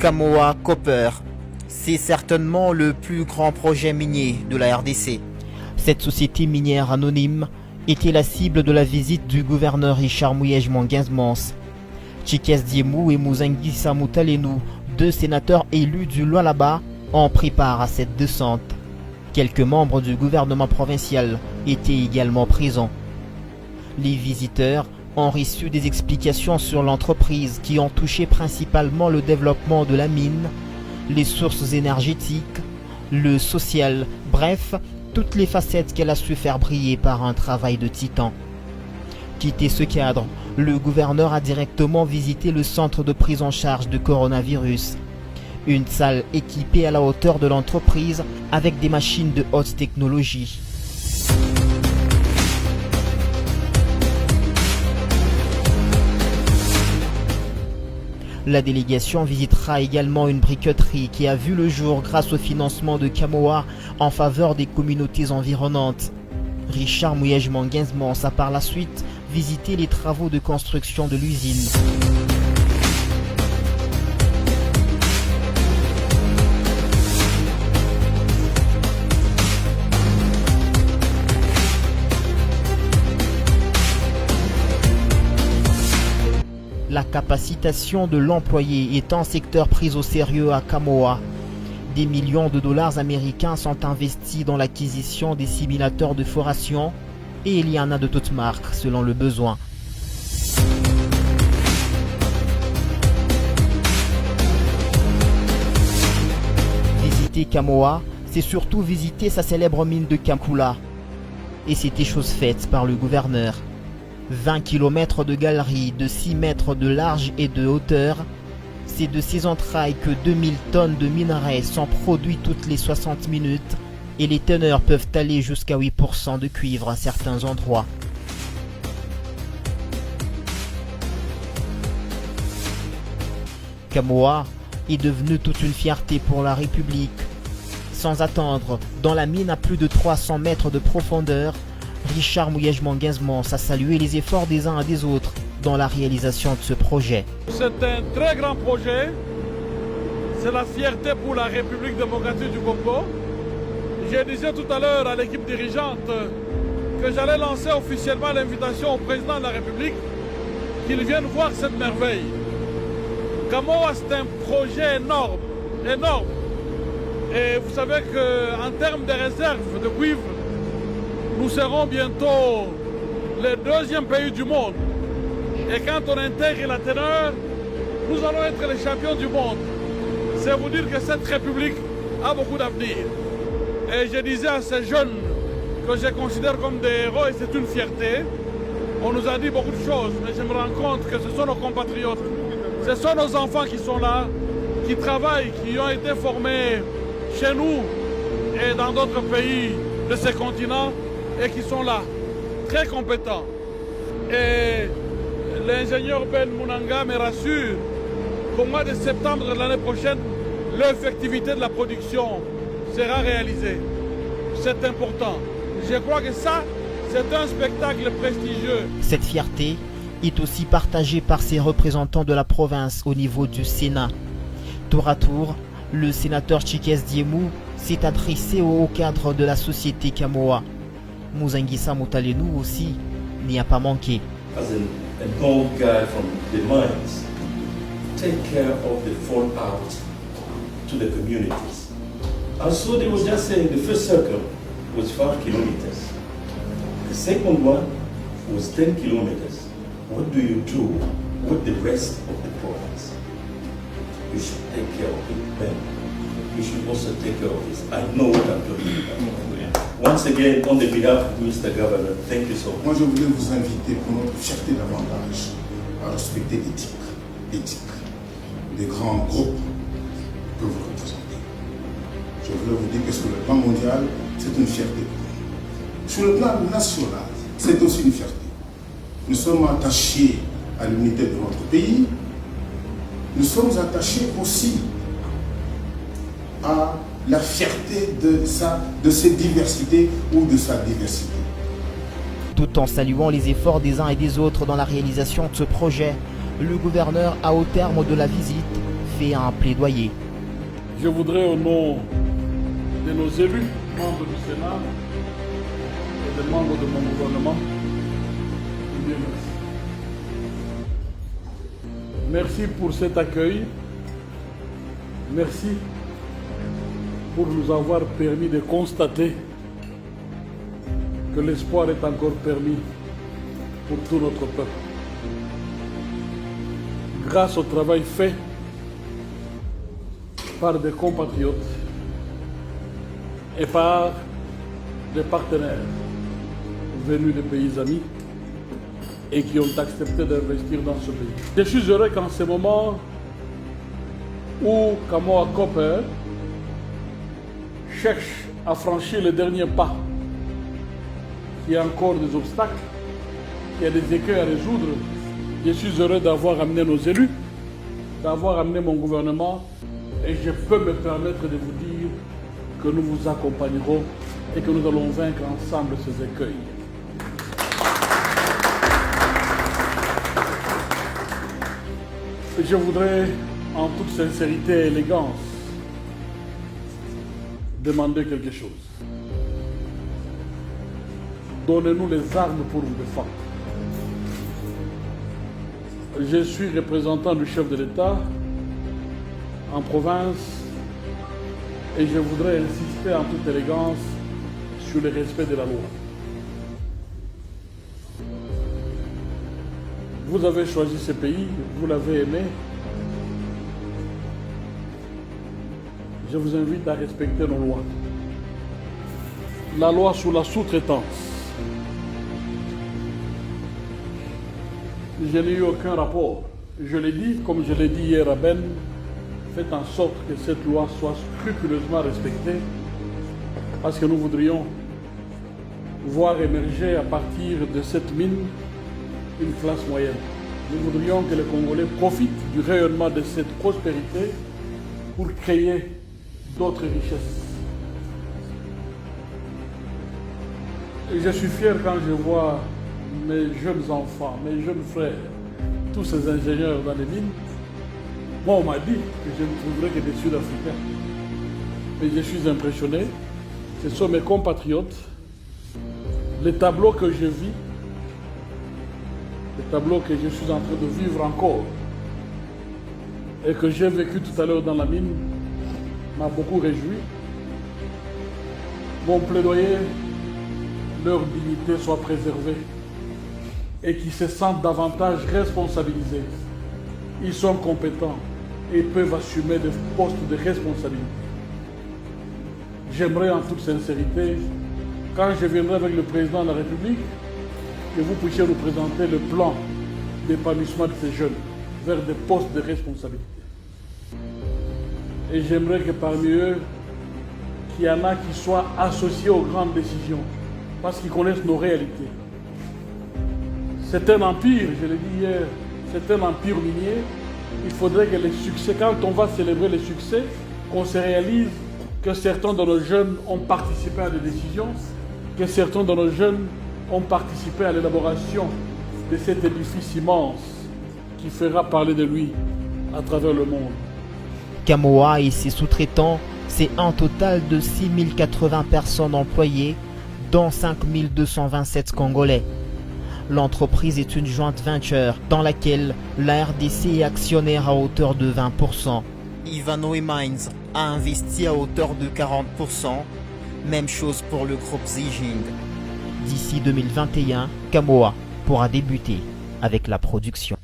Kamoa Copper, c'est certainement le plus grand projet minier de la RDC. Cette société minière anonyme était la cible de la visite du gouverneur Richard Muyej-Manguinz-Mons. Tchikez Diemou et Muzangisa Mutalenou, deux sénateurs élus du Lualaba, ont pris part à cette descente. Quelques membres du gouvernement provincial étaient également présents. Les visiteurs ont reçu des explications sur l'entreprise qui ont touché principalement le développement de la mine, les sources énergétiques, le social, bref, toutes les facettes qu'elle a su faire briller par un travail de titan. Quitté ce cadre, le gouverneur a directement visité le centre de prise en charge de coronavirus. Une salle équipée à la hauteur de l'entreprise avec des machines de haute technologie. La délégation visitera également une briqueterie qui a vu le jour grâce au financement de Kamoa en faveur des communautés environnantes. Richard Muyej-Manguinz-Mons a par la suite visité les travaux de construction de l'usine. La capacitation de l'employé est un secteur pris au sérieux à Kamoa. Des millions de dollars américains sont investis dans l'acquisition des simulateurs de foration et il y en a de toutes marques selon le besoin. Visiter Kamoa, c'est surtout visiter sa célèbre mine de Kankula. Et c'était chose faite par le gouverneur. 20 km de galeries de 6 mètres de large et de hauteur. C'est de ces entrailles que 2000 tonnes de minerais sont produits toutes les 60 minutes et les teneurs peuvent aller jusqu'à 8% de cuivre à certains endroits. Kamoa est devenu toute une fierté pour la République. Sans attendre, dans la mine à plus de 300 mètres de profondeur, Richard Muyej-Manguinz-Mons a salué les efforts des uns et des autres dans la réalisation de ce projet. C'est un très grand projet. C'est la fierté pour la République démocratique du Congo. Je disais tout à l'heure à l'équipe dirigeante que j'allais lancer officiellement l'invitation au président de la République qu'il vienne voir cette merveille. Kamoa, c'est un projet énorme, énorme. Et vous savez qu'en termes de réserves de cuivre, nous serons bientôt le deuxième pays du monde. Et quand on intègre la teneur, nous allons être les champions du monde. C'est vous dire que cette République a beaucoup d'avenir. Et je disais à ces jeunes que je considère comme des héros et c'est une fierté. On nous a dit beaucoup de choses, mais je me rends compte que ce sont nos compatriotes. Ce sont nos enfants qui sont là, qui travaillent, qui ont été formés chez nous et dans d'autres pays de ce continent et qui sont là, très compétents. Et l'ingénieur Ben Munanga me rassure qu'au mois de septembre de l'année prochaine, l'effectivité de la production sera réalisée. C'est important. Je crois que ça, c'est un spectacle prestigieux. Cette fierté est aussi partagée par ses représentants de la province au niveau du Sénat. Tour à tour, le sénateur Tchikez Diemou s'est adressé au haut cadre de la société Kamoa. Muzangisa Mutalenou aussi n'y a pas manqué. As an old guy from the mines, take care of the fallout to the communities. And so they were just saying the first circle was 5 kilometers. The second one was 10 kilometers. What do you do with the rest of the province? You should take care of it then. You should also take care of this. I know what I'm talking about. Once again, on the behalf of Mr. Governor, thank you so much. Moi, je voulais vous inviter pour notre fierté davantage à respecter l'éthique. Des grands groupes que vous représentez. Je voulais vous dire que sur le plan mondial, c'est une fierté pour nous. Sur le plan national, c'est aussi une fierté. Nous sommes attachés à l'unité de notre pays. Nous sommes attachés aussi à la fierté de ses diversités ou de sa diversité. Tout en saluant les efforts des uns et des autres dans la réalisation de ce projet, le gouverneur a au terme de la visite fait un plaidoyer. Je voudrais au nom de nos élus, membres du Sénat et des membres de mon gouvernement, vous dire merci. Merci pour cet accueil. Merci pour nous avoir permis de constater que l'espoir est encore permis pour tout notre peuple. Grâce au travail fait par des compatriotes et par des partenaires venus des pays amis et qui ont accepté d'investir dans ce pays. Je suis heureux qu'en ce moment où Kamoa Copper cherche à franchir le dernier pas, qu'il y a encore des obstacles, qu'il y a des écueils à résoudre, je suis heureux d'avoir amené nos élus, d'avoir amené mon gouvernement, et je peux me permettre de vous dire que nous vous accompagnerons et que nous allons vaincre ensemble ces écueils. Je voudrais, en toute sincérité et élégance, demander quelque chose. Donnez-nous les armes pour nous défendre. Je suis représentant du chef de l'État en province et je voudrais insister en toute élégance sur le respect de la loi. Vous avez choisi ce pays, vous l'avez aimé. Je vous invite à respecter nos lois. La loi sur la sous-traitance. Je n'ai eu aucun rapport. Je l'ai dit, comme je l'ai dit hier à Ben, faites en sorte que cette loi soit scrupuleusement respectée, parce que nous voudrions voir émerger à partir de cette mine une classe moyenne. Nous voudrions que les Congolais profitent du rayonnement de cette prospérité pour créer d'autres richesses. Et je suis fier quand je vois mes jeunes enfants, mes jeunes frères, tous ces ingénieurs dans les mines. Moi, on m'a dit que je ne trouverais que des Sud-Africains. Mais je suis impressionné. Ce sont mes compatriotes. Les tableaux que je vis, les tableaux que je suis en train de vivre encore et que j'ai vécu tout à l'heure dans la mine, m'a beaucoup réjoui. Mon plaidoyer, leur dignité soit préservée et qu'ils se sentent davantage responsabilisés. Ils sont compétents et peuvent assumer des postes de responsabilité. J'aimerais en toute sincérité, quand je viendrai avec le président de la République, que vous puissiez nous présenter le plan d'épanouissement de ces jeunes vers des postes de responsabilité. Et j'aimerais que parmi eux, qu'il y en a qui soient associés aux grandes décisions, parce qu'ils connaissent nos réalités. C'est un empire, je l'ai dit hier, c'est un empire minier. Il faudrait que les succès, quand on va célébrer les succès, qu'on se réalise que certains de nos jeunes ont participé à des décisions, que certains de nos jeunes ont participé à l'élaboration de cet édifice immense qui fera parler de lui à travers le monde. Kamoa et ses sous-traitants, c'est un total de 6080 personnes employées, dont 5227 Congolais. L'entreprise est une joint venture dans laquelle la RDC est actionnaire à hauteur de 20%. Ivanhoe Mines a investi à hauteur de 40%. Même chose pour le groupe Zijin. D'ici 2021, Kamoa pourra débuter avec la production.